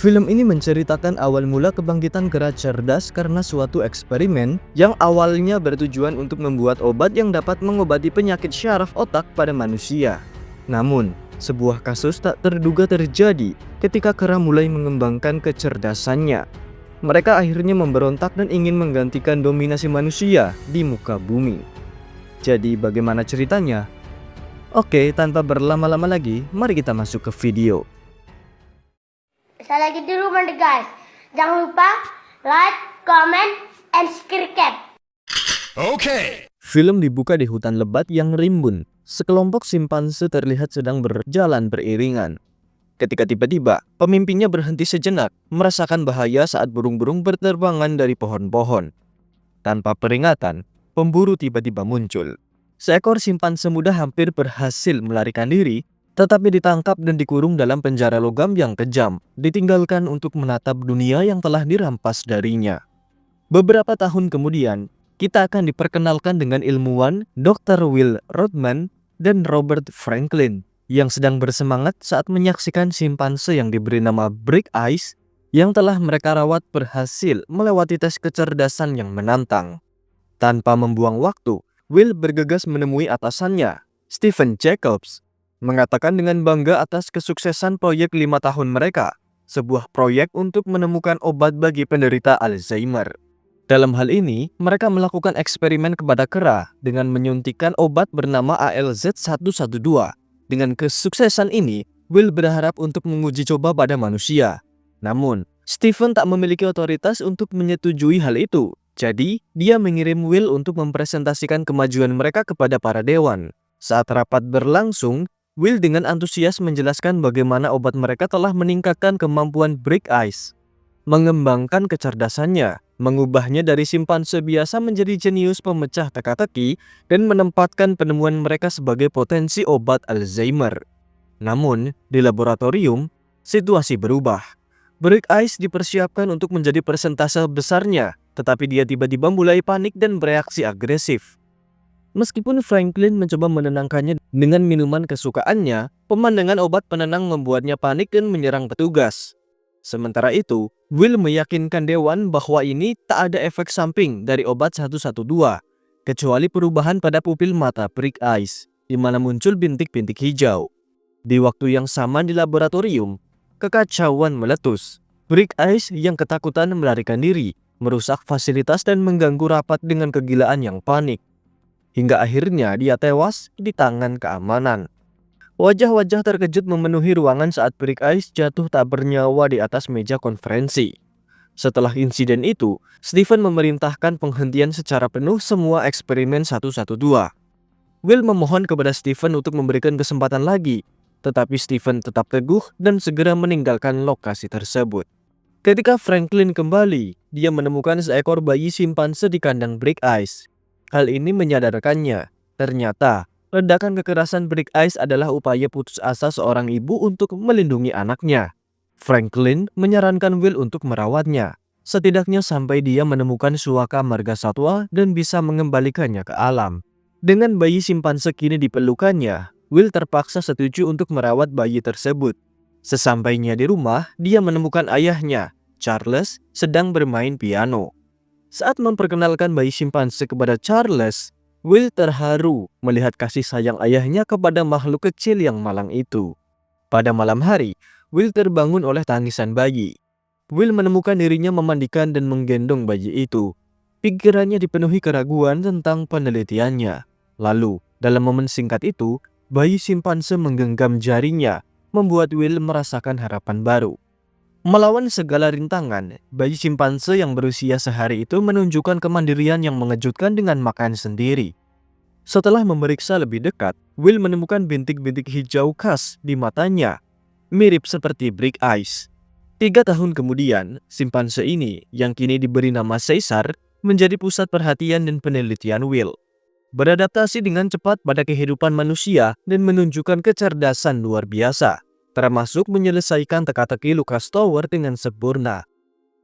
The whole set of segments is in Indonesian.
Film ini menceritakan awal mula kebangkitan kera cerdas karena suatu eksperimen yang awalnya bertujuan untuk membuat obat yang dapat mengobati penyakit syaraf otak pada manusia. Namun, sebuah kasus tak terduga terjadi ketika kera mulai mengembangkan kecerdasannya. Mereka akhirnya memberontak dan ingin menggantikan dominasi manusia di muka bumi. Jadi bagaimana ceritanya? Oke, tanpa berlama-lama lagi, mari kita masuk ke video. Saya lagi di rumah deh guys. Jangan lupa like, comment, and subscribe. Okay. Film dibuka di hutan lebat yang rimbun. Sekelompok simpanse terlihat sedang berjalan beriringan. Ketika tiba-tiba, pemimpinnya berhenti sejenak, merasakan bahaya saat burung-burung berterbangan dari pohon-pohon. Tanpa peringatan, pemburu tiba-tiba muncul. Seekor simpanse muda hampir berhasil melarikan diri, tetapi ditangkap dan dikurung dalam penjara logam yang kejam, ditinggalkan untuk menatap dunia yang telah dirampas darinya. Beberapa tahun kemudian, kita akan diperkenalkan dengan ilmuwan Dr. Will Rodman dan Robert Franklin yang sedang bersemangat saat menyaksikan simpanse yang diberi nama Brick Eyes yang telah mereka rawat berhasil melewati tes kecerdasan yang menantang. Tanpa membuang waktu, Will bergegas menemui atasannya, Stephen Jacobs, mengatakan dengan bangga atas kesuksesan proyek 5 tahun mereka, sebuah proyek untuk menemukan obat bagi penderita Alzheimer. Dalam hal ini, mereka melakukan eksperimen kepada kera dengan menyuntikkan obat bernama ALZ-112. Dengan kesuksesan ini, Will berharap untuk menguji coba pada manusia. Namun, Stephen tak memiliki otoritas untuk menyetujui hal itu. Jadi, dia mengirim Will untuk mempresentasikan kemajuan mereka kepada para dewan. Saat rapat berlangsung, Will dengan antusias menjelaskan bagaimana obat mereka telah meningkatkan kemampuan Brick Eyes, mengembangkan kecerdasannya, mengubahnya dari simpanse biasa menjadi jenius pemecah teka-teki, dan menempatkan penemuan mereka sebagai potensi obat Alzheimer. Namun, di laboratorium, situasi berubah. Brick Eyes dipersiapkan untuk menjadi persentase besarnya, tetapi dia tiba-tiba mulai panik dan bereaksi agresif. Meskipun Franklin mencoba menenangkannya dengan minuman kesukaannya, pemandangan obat penenang membuatnya panik dan menyerang petugas. Sementara itu, Will meyakinkan dewan bahwa ini tak ada efek samping dari obat 112, kecuali perubahan pada pupil mata Brick Eyes, di mana muncul bintik-bintik hijau. Di waktu yang sama di laboratorium, kekacauan meletus. Brick Eyes yang ketakutan melarikan diri, merusak fasilitas dan mengganggu rapat dengan kegilaan yang panik. Hingga akhirnya dia tewas di tangan keamanan. Wajah-wajah terkejut memenuhi ruangan saat Brick Eyes jatuh tak bernyawa di atas meja konferensi. Setelah insiden itu, Stephen memerintahkan penghentian secara penuh semua eksperimen 112. Will memohon kepada Stephen untuk memberikan kesempatan lagi, tetapi Stephen tetap teguh dan segera meninggalkan lokasi tersebut. Ketika Franklin kembali, dia menemukan seekor bayi simpanse di kandang Brick Eyes. Hal ini menyadarkannya, ternyata ledakan kekerasan Brick Eyes adalah upaya putus asa seorang ibu untuk melindungi anaknya. Franklin menyarankan Will untuk merawatnya, setidaknya sampai dia menemukan suaka marga satwa dan bisa mengembalikannya ke alam. Dengan bayi simpanse kini di pelukannya, Will terpaksa setuju untuk merawat bayi tersebut. Sesampainya di rumah, dia menemukan ayahnya, Charles, sedang bermain piano. Saat memperkenalkan bayi simpanse kepada Charles, Will terharu melihat kasih sayang ayahnya kepada makhluk kecil yang malang itu. Pada malam hari, Will terbangun oleh tangisan bayi. Will menemukan dirinya memandikan dan menggendong bayi itu. Pikirannya dipenuhi keraguan tentang penelitiannya. Lalu, dalam momen singkat itu, bayi simpanse menggenggam jarinya, membuat Will merasakan harapan baru. Melawan segala rintangan, bayi simpanse yang berusia sehari itu menunjukkan kemandirian yang mengejutkan dengan makan sendiri. Setelah memeriksa lebih dekat, Will menemukan bintik-bintik hijau khas di matanya, mirip seperti Brick Eyes. 3 tahun kemudian, simpanse ini yang kini diberi nama Caesar menjadi pusat perhatian dan penelitian Will. Beradaptasi dengan cepat pada kehidupan manusia dan menunjukkan kecerdasan luar biasa, termasuk menyelesaikan teka-teki Lucas Tower dengan sempurna.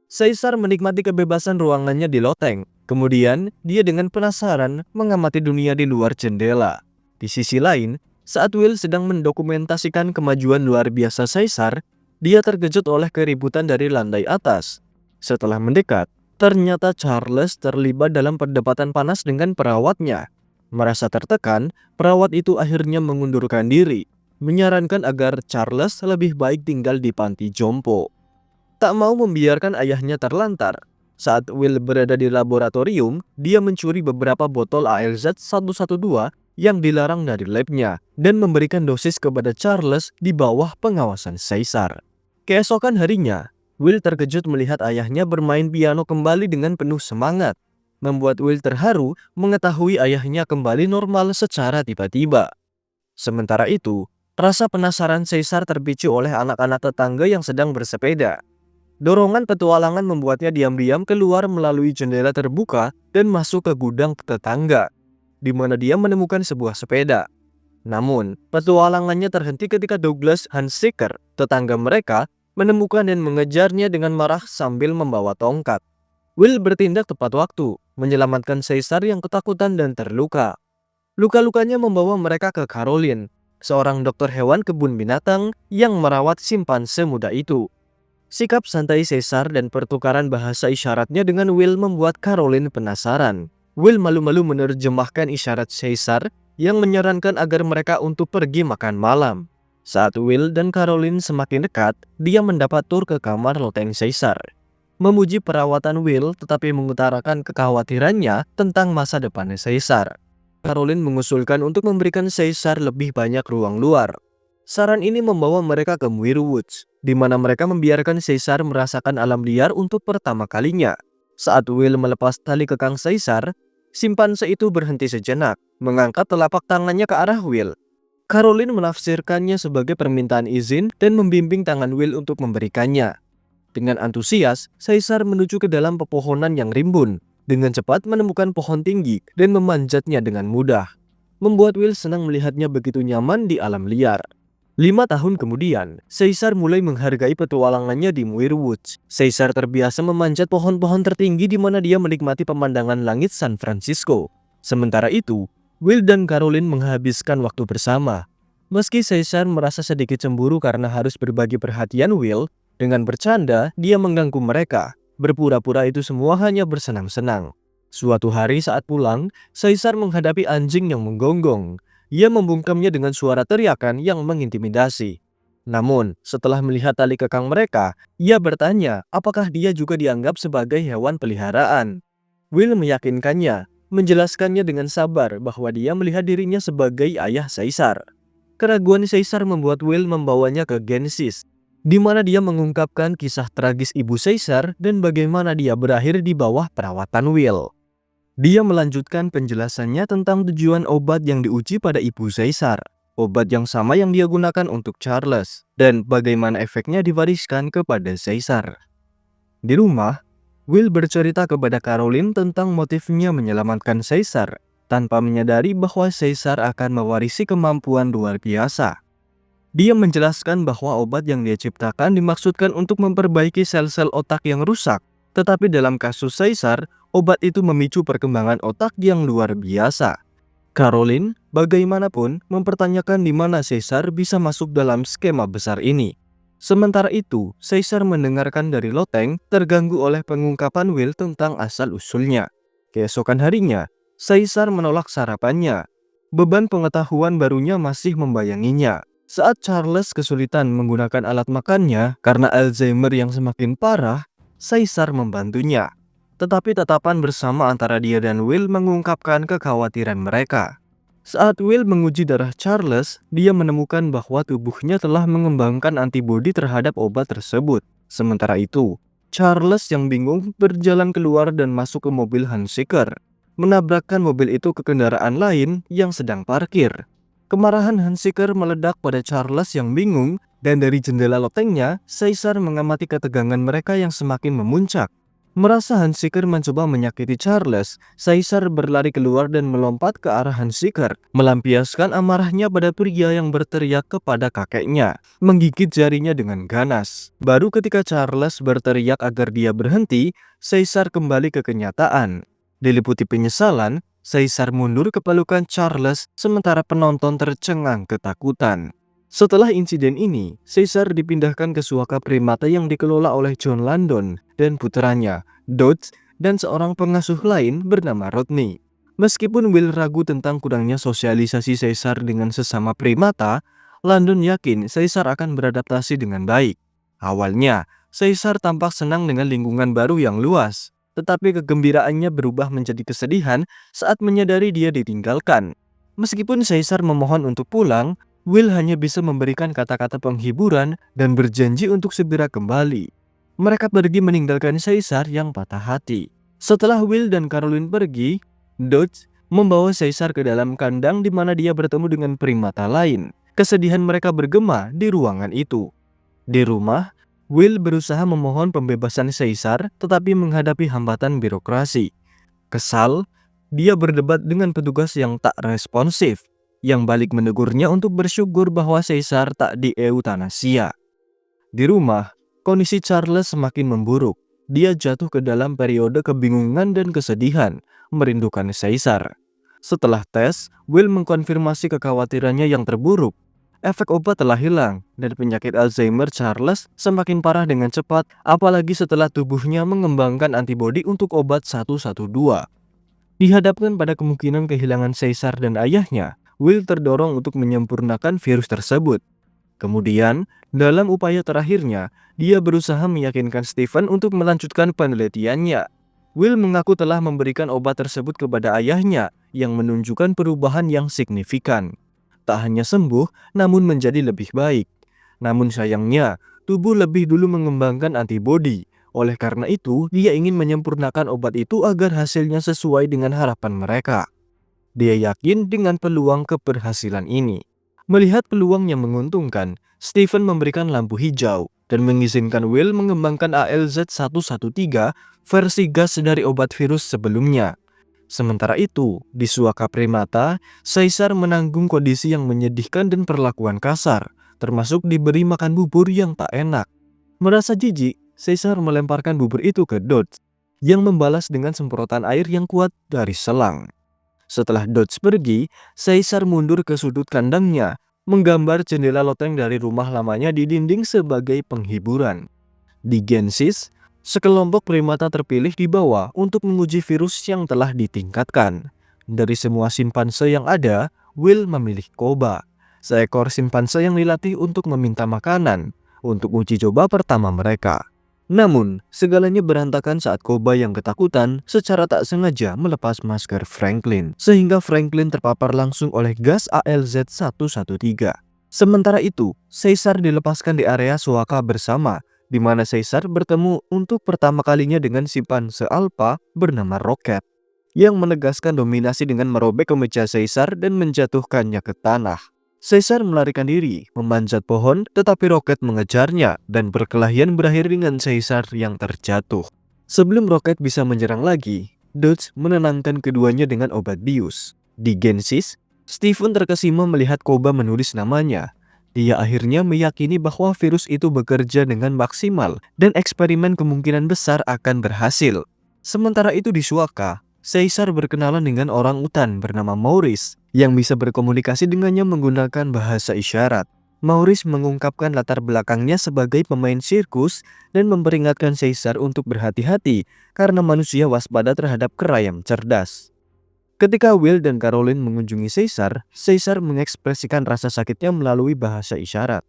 Caesar menikmati kebebasan ruangannya di loteng. Kemudian, dia dengan penasaran mengamati dunia di luar jendela. Di sisi lain, saat Will sedang mendokumentasikan kemajuan luar biasa Caesar, dia terkejut oleh keributan dari lantai atas. Setelah mendekat, ternyata Charles terlibat dalam perdebatan panas dengan perawatnya. Merasa tertekan, perawat itu akhirnya mengundurkan diri, menyarankan agar Charles lebih baik tinggal di panti jompo. Tak mau membiarkan ayahnya terlantar, saat Will berada di laboratorium, dia mencuri beberapa botol ALZ-112 yang dilarang dari labnya dan memberikan dosis kepada Charles di bawah pengawasan Caesar. Keesokan harinya, Will terkejut melihat ayahnya bermain piano kembali dengan penuh semangat. Membuat Will terharu mengetahui ayahnya kembali normal secara tiba-tiba. Sementara itu, rasa penasaran Caesar terpicu oleh anak-anak tetangga yang sedang bersepeda. Dorongan petualangan membuatnya diam-diam keluar melalui jendela terbuka dan masuk ke gudang tetangga, di mana dia menemukan sebuah sepeda. Namun, petualangannya terhenti ketika Douglas Hunziker, tetangga mereka, menemukan dan mengejarnya dengan marah sambil membawa tongkat. Will bertindak tepat waktu, menyelamatkan Caesar yang ketakutan dan terluka. Luka-lukanya membawa mereka ke Caroline, seorang dokter hewan kebun binatang yang merawat simpanse muda itu. Sikap santai Caesar dan pertukaran bahasa isyaratnya dengan Will membuat Caroline penasaran. Will malu-malu menerjemahkan isyarat Caesar yang menyarankan agar mereka untuk pergi makan malam. Saat Will dan Caroline semakin dekat, dia mendapat tur ke kamar loteng Caesar. Memuji perawatan Will tetapi mengutarakan kekhawatirannya tentang masa depan Caesar. Caroline mengusulkan untuk memberikan Caesar lebih banyak ruang luar. Saran ini membawa mereka ke Muir Woods, di mana mereka membiarkan Caesar merasakan alam liar untuk pertama kalinya. Saat Will melepas tali kekang Caesar, simpanse itu berhenti sejenak, mengangkat telapak tangannya ke arah Will. Caroline menafsirkannya sebagai permintaan izin dan membimbing tangan Will untuk memberikannya. Dengan antusias, Caesar menuju ke dalam pepohonan yang rimbun, dengan cepat menemukan pohon tinggi dan memanjatnya dengan mudah. Membuat Will senang melihatnya begitu nyaman di alam liar. 5 tahun kemudian, Caesar mulai menghargai petualangannya di Muir Woods. Caesar terbiasa memanjat pohon-pohon tertinggi di mana dia menikmati pemandangan langit San Francisco. Sementara itu, Will dan Caroline menghabiskan waktu bersama. Meski Caesar merasa sedikit cemburu karena harus berbagi perhatian Will, dengan bercanda dia mengganggu mereka. Berpura-pura itu semua hanya bersenang-senang. Suatu hari saat pulang, Caesar menghadapi anjing yang menggonggong. Ia membungkamnya dengan suara teriakan yang mengintimidasi. Namun, setelah melihat tali kekang mereka, ia bertanya apakah dia juga dianggap sebagai hewan peliharaan. Will meyakinkannya, menjelaskannya dengan sabar bahwa dia melihat dirinya sebagai ayah Caesar. Keraguan Caesar membuat Will membawanya ke Genesis, di mana dia mengungkapkan kisah tragis ibu Caesar dan bagaimana dia berakhir di bawah perawatan Will. Dia melanjutkan penjelasannya tentang tujuan obat yang diuji pada ibu Caesar, obat yang sama yang dia gunakan untuk Charles, dan bagaimana efeknya diwariskan kepada Caesar. Di rumah, Will bercerita kepada Caroline tentang motifnya menyelamatkan Caesar, tanpa menyadari bahwa Caesar akan mewarisi kemampuan luar biasa. Dia menjelaskan bahwa obat yang dia ciptakan dimaksudkan untuk memperbaiki sel-sel otak yang rusak, tetapi dalam kasus Caesar, obat itu memicu perkembangan otak yang luar biasa. Caroline, bagaimanapun, mempertanyakan di mana Caesar bisa masuk dalam skema besar ini. Sementara itu, Caesar mendengarkan dari loteng, terganggu oleh pengungkapan Will tentang asal-usulnya. Keesokan harinya, Caesar menolak sarapannya. Beban pengetahuan barunya masih membayanginya. Saat Charles kesulitan menggunakan alat makannya karena Alzheimer yang semakin parah, Caesar membantunya. Tetapi tatapan bersama antara dia dan Will mengungkapkan kekhawatiran mereka. Saat Will menguji darah Charles, dia menemukan bahwa tubuhnya telah mengembangkan antibodi terhadap obat tersebut. Sementara itu, Charles yang bingung berjalan keluar dan masuk ke mobil Hunziker, menabrakkan mobil itu ke kendaraan lain yang sedang parkir. Kemarahan Hunziker meledak pada Charles yang bingung, dan dari jendela lotengnya, Caesar mengamati ketegangan mereka yang semakin memuncak. Merasa Hunziker mencoba menyakiti Charles, Caesar berlari keluar dan melompat ke arah Hunziker, melampiaskan amarahnya pada pria yang berteriak kepada kakeknya, menggigit jarinya dengan ganas. Baru ketika Charles berteriak agar dia berhenti, Caesar kembali ke kenyataan. Diliputi penyesalan, Caesar mundur ke pelukan Charles sementara penonton tercengang ketakutan. Setelah insiden ini, Caesar dipindahkan ke Suaka Primata yang dikelola oleh John Landon dan putranya, Dodge, dan seorang pengasuh lain bernama Rodney. Meskipun Will ragu tentang kurangnya sosialisasi Caesar dengan sesama primata, Landon yakin Caesar akan beradaptasi dengan baik. Awalnya, Caesar tampak senang dengan lingkungan baru yang luas, tetapi kegembiraannya berubah menjadi kesedihan saat menyadari dia ditinggalkan. Meskipun Caesar memohon untuk pulang, Will hanya bisa memberikan kata-kata penghiburan dan berjanji untuk segera kembali. Mereka pergi meninggalkan Caesar yang patah hati. Setelah Will dan Caroline pergi, Dodge membawa Caesar ke dalam kandang di mana dia bertemu dengan primata lain. Kesedihan mereka bergema di ruangan itu. Di rumah, Will berusaha memohon pembebasan Caesar tetapi menghadapi hambatan birokrasi. Kesal, dia berdebat dengan petugas yang tak responsif, yang balik menegurnya untuk bersyukur bahwa Caesar tak dieutanasia. Di rumah, kondisi Charles semakin memburuk. Dia jatuh ke dalam periode kebingungan dan kesedihan, merindukan Caesar. Setelah tes, Will mengkonfirmasi kekhawatirannya yang terburuk. Efek obat telah hilang, dan penyakit Alzheimer Charles semakin parah dengan cepat, apalagi setelah tubuhnya mengembangkan antibodi untuk obat 112. Dihadapkan pada kemungkinan kehilangan Caesar dan ayahnya, Will terdorong untuk menyempurnakan virus tersebut. Kemudian, dalam upaya terakhirnya, dia berusaha meyakinkan Stephen untuk melanjutkan penelitiannya. Will mengaku telah memberikan obat tersebut kepada ayahnya yang menunjukkan perubahan yang signifikan. Tak hanya sembuh, namun menjadi lebih baik. Namun sayangnya, tubuh lebih dulu mengembangkan antibodi. Oleh karena itu, dia ingin menyempurnakan obat itu agar hasilnya sesuai dengan harapan mereka. Dia yakin dengan peluang keberhasilan ini. Melihat peluang yang menguntungkan, Stephen memberikan lampu hijau dan mengizinkan Will mengembangkan ALZ-113 versi gas dari obat virus sebelumnya. Sementara itu, di Suaka Primata, Caesar menanggung kondisi yang menyedihkan dan perlakuan kasar, termasuk diberi makan bubur yang tak enak. Merasa jijik, Caesar melemparkan bubur itu ke Dodge, yang membalas dengan semprotan air yang kuat dari selang. Setelah Dodge pergi, Caesar mundur ke sudut kandangnya, menggambar jendela loteng dari rumah lamanya di dinding sebagai penghiburan. Di Genesis, sekelompok primata terpilih dibawa untuk menguji virus yang telah ditingkatkan. Dari semua simpanse yang ada, Will memilih Koba, seekor simpanse yang dilatih untuk meminta makanan, untuk uji coba pertama mereka. Namun, segalanya berantakan saat Koba yang ketakutan secara tak sengaja melepas masker Franklin, sehingga Franklin terpapar langsung oleh gas ALZ-113. Sementara itu, Caesar dilepaskan di area Suaka bersama, di mana Caesar bertemu untuk pertama kalinya dengan simpanse alpha bernama Rocket, yang menegaskan dominasi dengan merobek kemeja Caesar dan menjatuhkannya ke tanah. Caesar melarikan diri, memanjat pohon, tetapi Rocket mengejarnya dan perkelahian berakhir dengan Caesar yang terjatuh. Sebelum Rocket bisa menyerang lagi, Dodge menenangkan keduanya dengan obat bius. Di Genesis, Stephen terkesima melihat Koba menulis namanya. Dia akhirnya meyakini bahwa virus itu bekerja dengan maksimal dan eksperimen kemungkinan besar akan berhasil. Sementara itu di Suaka, Caesar berkenalan dengan orang utan bernama Maurice yang bisa berkomunikasi dengannya menggunakan bahasa isyarat. Maurice mengungkapkan latar belakangnya sebagai pemain sirkus dan memperingatkan Caesar untuk berhati-hati karena manusia waspada terhadap kerayam cerdas. Ketika Will dan Caroline mengunjungi Caesar, Caesar mengekspresikan rasa sakitnya melalui bahasa isyarat.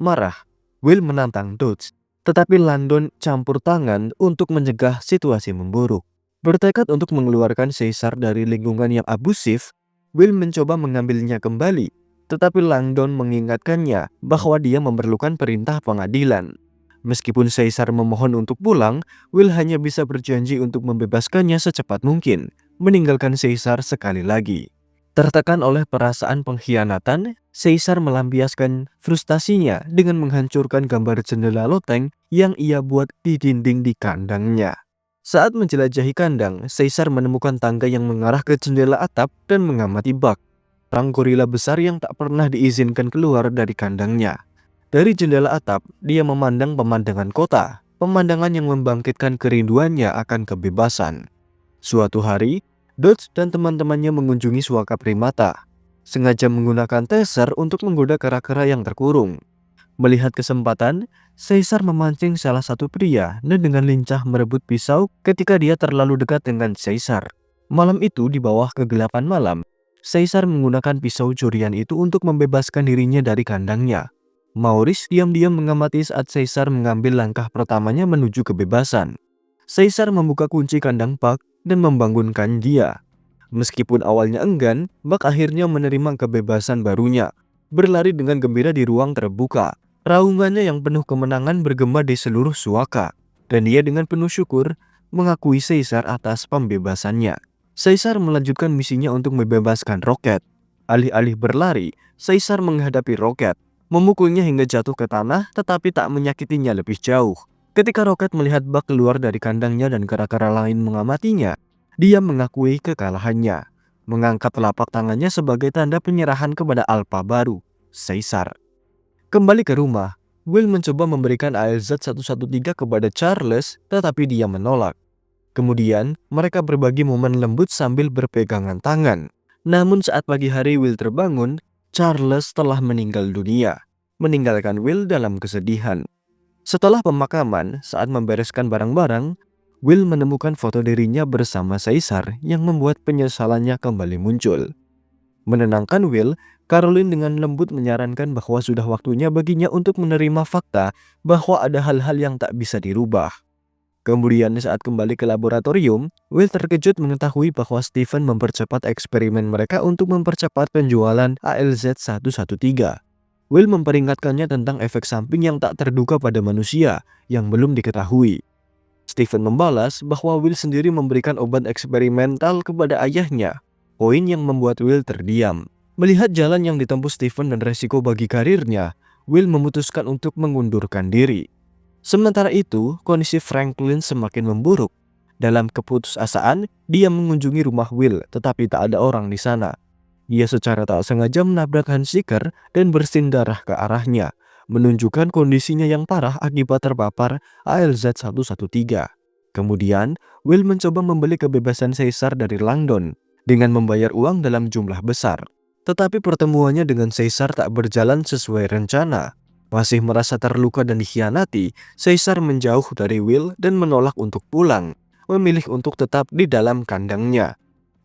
Marah, Will menantang Dodge, tetapi Landon campur tangan untuk mencegah situasi memburuk. Bertekad untuk mengeluarkan Caesar dari lingkungan yang abusif, Will mencoba mengambilnya kembali, tetapi Landon mengingatkannya bahwa dia memerlukan perintah pengadilan. Meskipun Caesar memohon untuk pulang, Will hanya bisa berjanji untuk membebaskannya secepat mungkin, meninggalkan Caesar sekali lagi. Tertekan oleh perasaan pengkhianatan, Caesar melampiaskan frustasinya dengan menghancurkan gambar jendela loteng yang ia buat di dinding di kandangnya. Saat menjelajahi kandang, Caesar menemukan tangga yang mengarah ke jendela atap dan mengamati Buck, orang gorila besar yang tak pernah diizinkan keluar dari kandangnya. Dari jendela atap, dia memandang pemandangan kota, pemandangan yang membangkitkan kerinduannya akan kebebasan. Suatu hari, Dodge dan teman-temannya mengunjungi Suaka Primata. sengaja menggunakan taser untuk menggoda kera-kera yang terkurung. Melihat kesempatan, Caesar memancing salah satu pria dan dengan lincah merebut pisau ketika dia terlalu dekat dengan Caesar. Malam itu di bawah kegelapan malam, Caesar menggunakan pisau curian itu untuk membebaskan dirinya dari kandangnya. Maurice diam-diam mengamati saat Caesar mengambil langkah pertamanya menuju kebebasan. Caesar membuka kunci kandang Buck dan membangunkan dia. Meskipun awalnya enggan, Buck akhirnya menerima kebebasan barunya, berlari dengan gembira di ruang terbuka. Raungannya yang penuh kemenangan bergema di seluruh suaka, dan dia dengan penuh syukur mengakui Caesar atas pembebasannya. Caesar melanjutkan misinya untuk membebaskan Rocket. Alih-alih berlari, Caesar menghadapi Rocket, memukulnya hingga jatuh ke tanah tetapi tak menyakitinya lebih jauh. Ketika Rocket melihat Buck keluar dari kandangnya dan kera-kera lain mengamatinya, dia mengakui kekalahannya, mengangkat telapak tangannya sebagai tanda penyerahan kepada alfa baru, Caesar. Kembali ke rumah, Will mencoba memberikan ALZ-113 kepada Charles, tetapi dia menolak. Kemudian, mereka berbagi momen lembut sambil berpegangan tangan. Namun saat pagi hari Will terbangun, Charles telah meninggal dunia, meninggalkan Will dalam kesedihan. Setelah pemakaman, saat membereskan barang-barang, Will menemukan foto dirinya bersama Caesar yang membuat penyesalannya kembali muncul. Menenangkan Will, Caroline dengan lembut menyarankan bahwa sudah waktunya baginya untuk menerima fakta bahwa ada hal-hal yang tak bisa dirubah. Kemudian saat kembali ke laboratorium, Will terkejut mengetahui bahwa Stephen mempercepat eksperimen mereka untuk mempercepat penjualan ALZ-113. Will memperingatkannya tentang efek samping yang tak terduga pada manusia yang belum diketahui. Stephen membalas bahwa Will sendiri memberikan obat eksperimental kepada ayahnya, poin yang membuat Will terdiam. Melihat jalan yang ditempuh Stephen dan resiko bagi karirnya, Will memutuskan untuk mengundurkan diri. Sementara itu, kondisi Franklin semakin memburuk. Dalam keputusasaan, dia mengunjungi rumah Will, tetapi tak ada orang di sana. Dia secara tak sengaja menabrak Hunziker dan bersin darah ke arahnya, menunjukkan kondisinya yang parah akibat terpapar ALZ-113. Kemudian, Will mencoba membeli kebebasan Caesar dari Langdon dengan membayar uang dalam jumlah besar. Tetapi pertemuannya dengan Caesar tak berjalan sesuai rencana. Masih merasa terluka dan dikhianati, Caesar menjauh dari Will dan menolak untuk pulang, memilih untuk tetap di dalam kandangnya.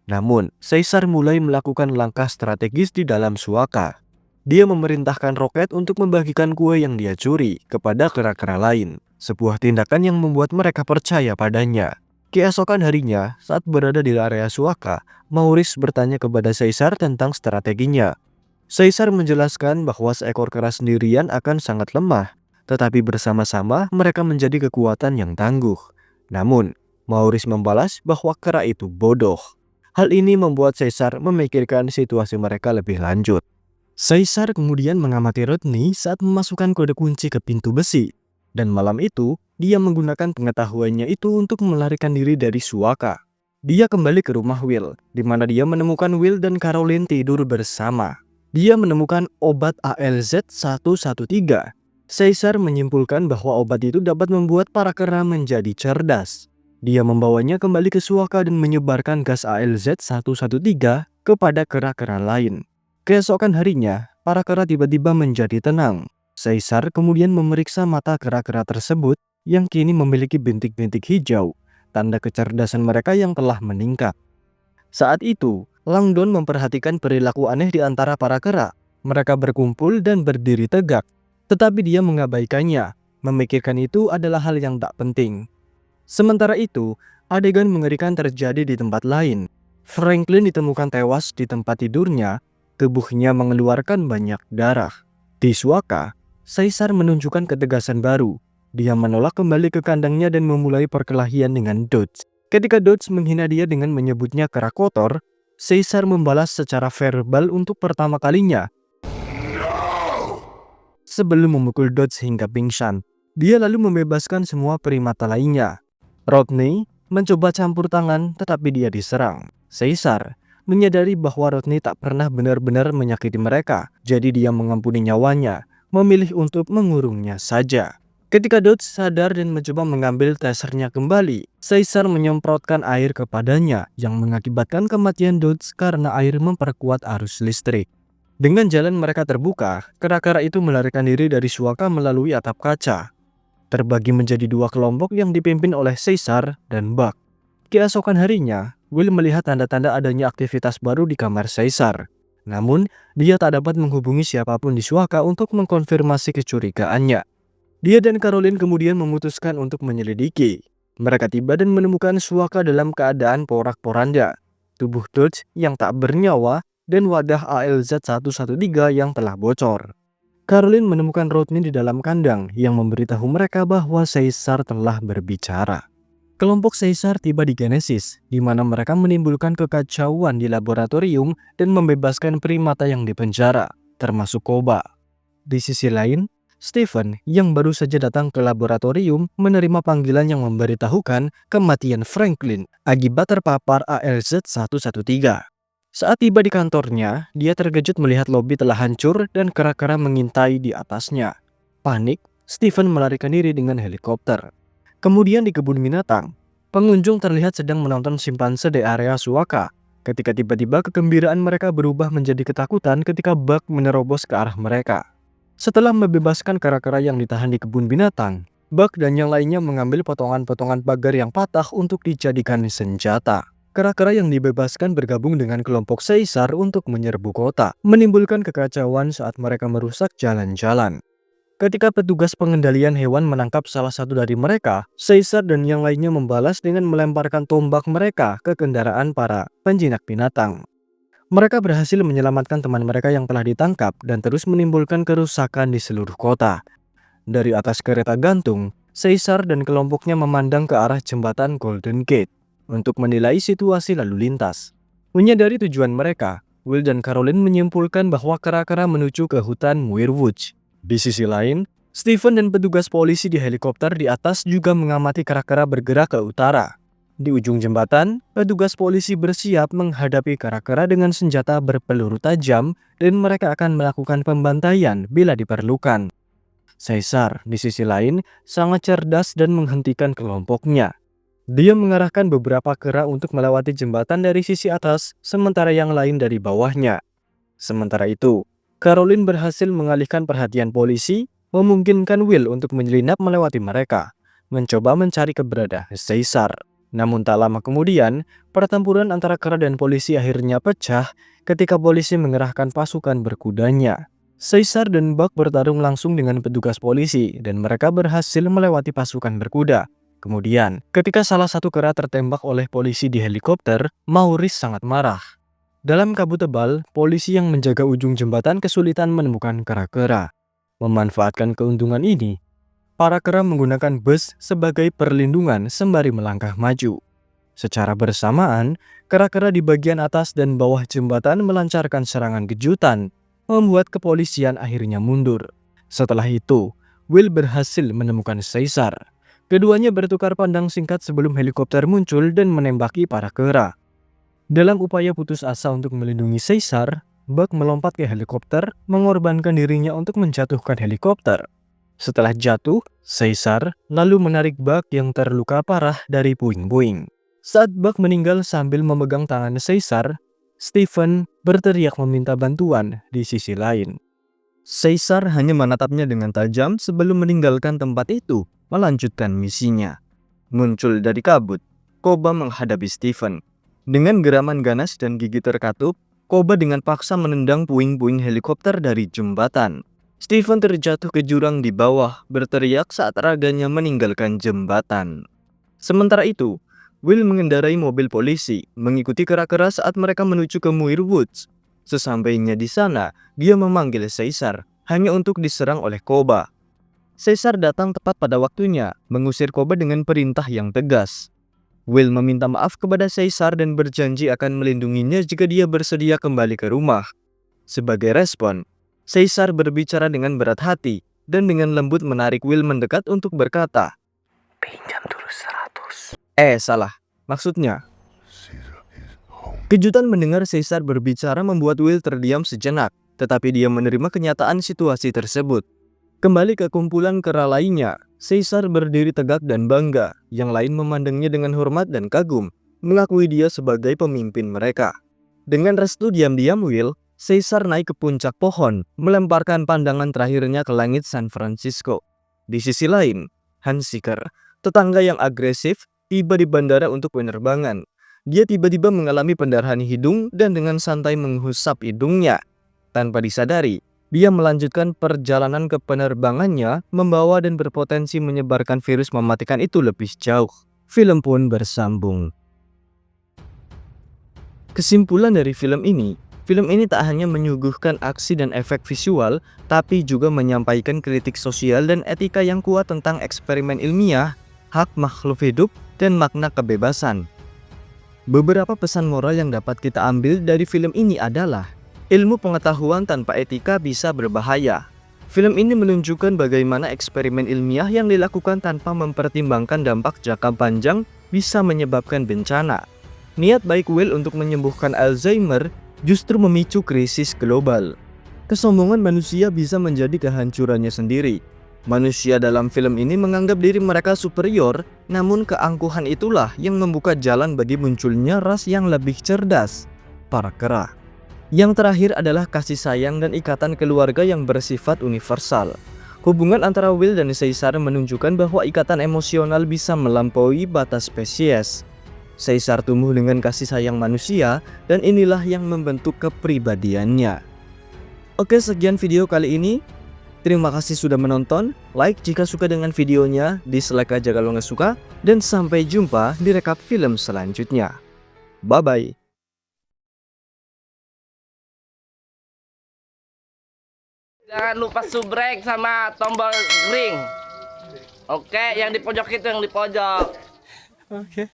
Namun, Caesar mulai melakukan langkah strategis di dalam suaka. Dia memerintahkan Rocket untuk membagikan kue yang dia curi kepada kera-kera lain, sebuah tindakan yang membuat mereka percaya padanya. Keesokan harinya, saat berada di area suaka, Maurice bertanya kepada Caesar tentang strateginya. Caesar menjelaskan bahwa seekor kera sendirian akan sangat lemah, tetapi bersama-sama mereka menjadi kekuatan yang tangguh. Namun, Maurice membalas bahwa kera itu bodoh. Hal ini membuat Caesar memikirkan situasi mereka lebih lanjut. Caesar kemudian mengamati Rodney saat memasukkan kode kunci ke pintu besi. Dan malam itu, dia menggunakan pengetahuannya itu untuk melarikan diri dari suaka. Dia kembali ke rumah Will, di mana dia menemukan Will dan Caroline tidur bersama. Dia menemukan obat ALZ-113. Caesar menyimpulkan bahwa obat itu dapat membuat para kera menjadi cerdas. Dia membawanya kembali ke suaka dan menyebarkan gas ALZ-113 kepada kera-kera lain. Keesokan harinya, para kera tiba-tiba menjadi tenang. Caesar kemudian memeriksa mata kera-kera tersebut yang kini memiliki bintik-bintik hijau, tanda kecerdasan mereka yang telah meningkat. Saat itu, Langdon memperhatikan perilaku aneh di antara para kera. Mereka berkumpul dan berdiri tegak, tetapi dia mengabaikannya, memikirkan itu adalah hal yang tak penting. Sementara itu, adegan mengerikan terjadi di tempat lain. Franklin ditemukan tewas di tempat tidurnya, tubuhnya mengeluarkan banyak darah. Di suaka, Caesar menunjukkan ketegasan baru. Dia menolak kembali ke kandangnya dan memulai perkelahian dengan Dodge. Ketika Dodge menghina dia dengan menyebutnya kera kotor, Caesar membalas secara verbal untuk pertama kalinya. Sebelum memukul Dodge hingga pingsan, dia lalu membebaskan semua primata lainnya. Rodney mencoba campur tangan tetapi dia diserang. Caesar menyadari bahwa Rodney tak pernah benar-benar menyakiti mereka, jadi dia mengampuni nyawanya, memilih untuk mengurungnya saja. Ketika Dodge sadar dan mencoba mengambil tasernya kembali, Caesar menyemprotkan air kepadanya yang mengakibatkan kematian Dodge karena air memperkuat arus listrik. Dengan jalan mereka terbuka, kera-kera itu melarikan diri dari Suaka melalui atap kaca. Terbagi menjadi dua kelompok yang dipimpin oleh Caesar dan Buck. Keesokan harinya, Will melihat tanda-tanda adanya aktivitas baru di kamar Caesar. Namun, dia tak dapat menghubungi siapapun di Suaka untuk mengkonfirmasi kecurigaannya. Dia dan Caroline kemudian memutuskan untuk menyelidiki. Mereka tiba dan menemukan Suaka dalam keadaan porak-poranda, tubuh Dodge yang tak bernyawa, dan wadah ALZ-113 yang telah bocor. Caroline menemukan Rodney di dalam kandang yang memberitahu mereka bahwa Caesar telah berbicara. Kelompok Caesar tiba di Genesis, di mana mereka menimbulkan kekacauan di laboratorium dan membebaskan primata yang dipenjara, termasuk Koba. Di sisi lain, Stephen yang baru saja datang ke laboratorium menerima panggilan yang memberitahukan kematian Franklin akibat terpapar ALZ-113. Saat tiba di kantornya, dia terkejut melihat lobi telah hancur dan kera-kera mengintai di atasnya. Panik, Stephen melarikan diri dengan helikopter. Kemudian di kebun binatang, pengunjung terlihat sedang menonton simpanse di area Suaka. Ketika tiba-tiba kegembiraan mereka berubah menjadi ketakutan ketika Buck menerobos ke arah mereka. Setelah membebaskan kera-kera yang ditahan di kebun binatang, Buck dan yang lainnya mengambil potongan-potongan pagar yang patah untuk dijadikan senjata. Kera-kera yang dibebaskan bergabung dengan kelompok Caesar untuk menyerbu kota, menimbulkan kekacauan saat mereka merusak jalan-jalan. Ketika petugas pengendalian hewan menangkap salah satu dari mereka, Caesar dan yang lainnya membalas dengan melemparkan tombak mereka ke kendaraan para penjinak binatang. Mereka berhasil menyelamatkan teman mereka yang telah ditangkap dan terus menimbulkan kerusakan di seluruh kota. Dari atas kereta gantung, Caesar dan kelompoknya memandang ke arah jembatan Golden Gate untuk menilai situasi lalu lintas. Menyadari tujuan mereka, Will dan Caroline menyimpulkan bahwa kera-kera menuju ke hutan Muirwoods. Di sisi lain, Stephen dan petugas polisi di helikopter di atas juga mengamati kera-kera bergerak ke utara. Di ujung jembatan, petugas polisi bersiap menghadapi kera-kera dengan senjata berpeluru tajam dan mereka akan melakukan pembantaian bila diperlukan. Caesar, di sisi lain, sangat cerdas dan menghentikan kelompoknya. Dia mengarahkan beberapa kera untuk melewati jembatan dari sisi atas, sementara yang lain dari bawahnya. Sementara itu, Caroline berhasil mengalihkan perhatian polisi, memungkinkan Will untuk menyelinap melewati mereka, mencoba mencari keberadaan Caesar. Namun tak lama kemudian, pertempuran antara kera dan polisi akhirnya pecah ketika polisi mengerahkan pasukan berkudanya. Caesar dan Buck bertarung langsung dengan petugas polisi dan mereka berhasil melewati pasukan berkuda. Kemudian, ketika salah satu kera tertembak oleh polisi di helikopter, Maurice sangat marah. Dalam kabut tebal, polisi yang menjaga ujung jembatan kesulitan menemukan kera-kera. Memanfaatkan keuntungan ini, para kera menggunakan bus sebagai perlindungan sembari melangkah maju. Secara bersamaan, kera-kera di bagian atas dan bawah jembatan melancarkan serangan kejutan, membuat kepolisian akhirnya mundur. Setelah itu, Will berhasil menemukan Caesar. Keduanya bertukar pandang singkat sebelum helikopter muncul dan menembaki para kera. Dalam upaya putus asa untuk melindungi Caesar, Buck melompat ke helikopter, mengorbankan dirinya untuk menjatuhkan helikopter. Setelah jatuh, Caesar lalu menarik Buck yang terluka parah dari puing-puing. Saat Buck meninggal sambil memegang tangan Caesar, Stephen berteriak meminta bantuan di sisi lain. Caesar hanya menatapnya dengan tajam sebelum meninggalkan tempat itu, melanjutkan misinya. Muncul dari kabut, Koba menghadapi Stephen. Dengan geraman ganas dan gigi terkatup, Koba dengan paksa menendang puing-puing helikopter dari jembatan. Stephen terjatuh ke jurang di bawah, berteriak saat raganya meninggalkan jembatan. Sementara itu, Will mengendarai mobil polisi, mengikuti kera-kera saat mereka menuju ke Muirwoods. Sesampainya di sana, dia memanggil Caesar, hanya untuk diserang oleh Koba. Caesar datang tepat pada waktunya, mengusir Koba dengan perintah yang tegas. Will meminta maaf kepada Caesar dan berjanji akan melindunginya jika dia bersedia kembali ke rumah. Sebagai respon, Caesar berbicara dengan berat hati dan dengan lembut menarik Will mendekat untuk berkata, "Pinjam dulu 100." Salah. Maksudnya. Kejutan mendengar Caesar berbicara membuat Will terdiam sejenak, tetapi dia menerima kenyataan situasi tersebut. Kembali ke kumpulan kera lainnya, Caesar berdiri tegak dan bangga. Yang lain memandangnya dengan hormat dan kagum, mengakui dia sebagai pemimpin mereka. Dengan restu diam-diam Will, Caesar naik ke puncak pohon, melemparkan pandangan terakhirnya ke langit San Francisco. Di sisi lain, Hans Seeker, tetangga yang agresif, tiba di bandara untuk penerbangan. Dia tiba-tiba mengalami pendarahan hidung dan dengan santai menghusap hidungnya. Tanpa disadari, dia melanjutkan perjalanan ke penerbangannya, membawa dan berpotensi menyebarkan virus mematikan itu lebih jauh. Film pun bersambung. Kesimpulan dari film ini tak hanya menyuguhkan aksi dan efek visual, tapi juga menyampaikan kritik sosial dan etika yang kuat tentang eksperimen ilmiah, hak makhluk hidup, dan makna kebebasan. Beberapa pesan moral yang dapat kita ambil dari film ini adalah: ilmu pengetahuan tanpa etika bisa berbahaya. Film ini menunjukkan bagaimana eksperimen ilmiah yang dilakukan tanpa mempertimbangkan dampak jangka panjang bisa menyebabkan bencana. Niat baik Will untuk menyembuhkan Alzheimer justru memicu krisis global. Kesombongan manusia bisa menjadi kehancurannya sendiri. Manusia dalam film ini menganggap diri mereka superior, namun keangkuhan itulah yang membuka jalan bagi munculnya ras yang lebih cerdas, para kera. Yang terakhir adalah kasih sayang dan ikatan keluarga yang bersifat universal. Hubungan antara Will dan Caesar menunjukkan bahwa ikatan emosional bisa melampaui batas spesies. Caesar tumbuh dengan kasih sayang manusia, dan inilah yang membentuk kepribadiannya. Oke, sekian video kali ini. Terima kasih sudah menonton. Like jika suka dengan videonya, dislike aja kalau nggak suka, dan sampai jumpa di rekap film selanjutnya. Bye-bye. Jangan lupa subrek sama tombol ring. Oke, yang di pojok itu yang di pojok. Oke.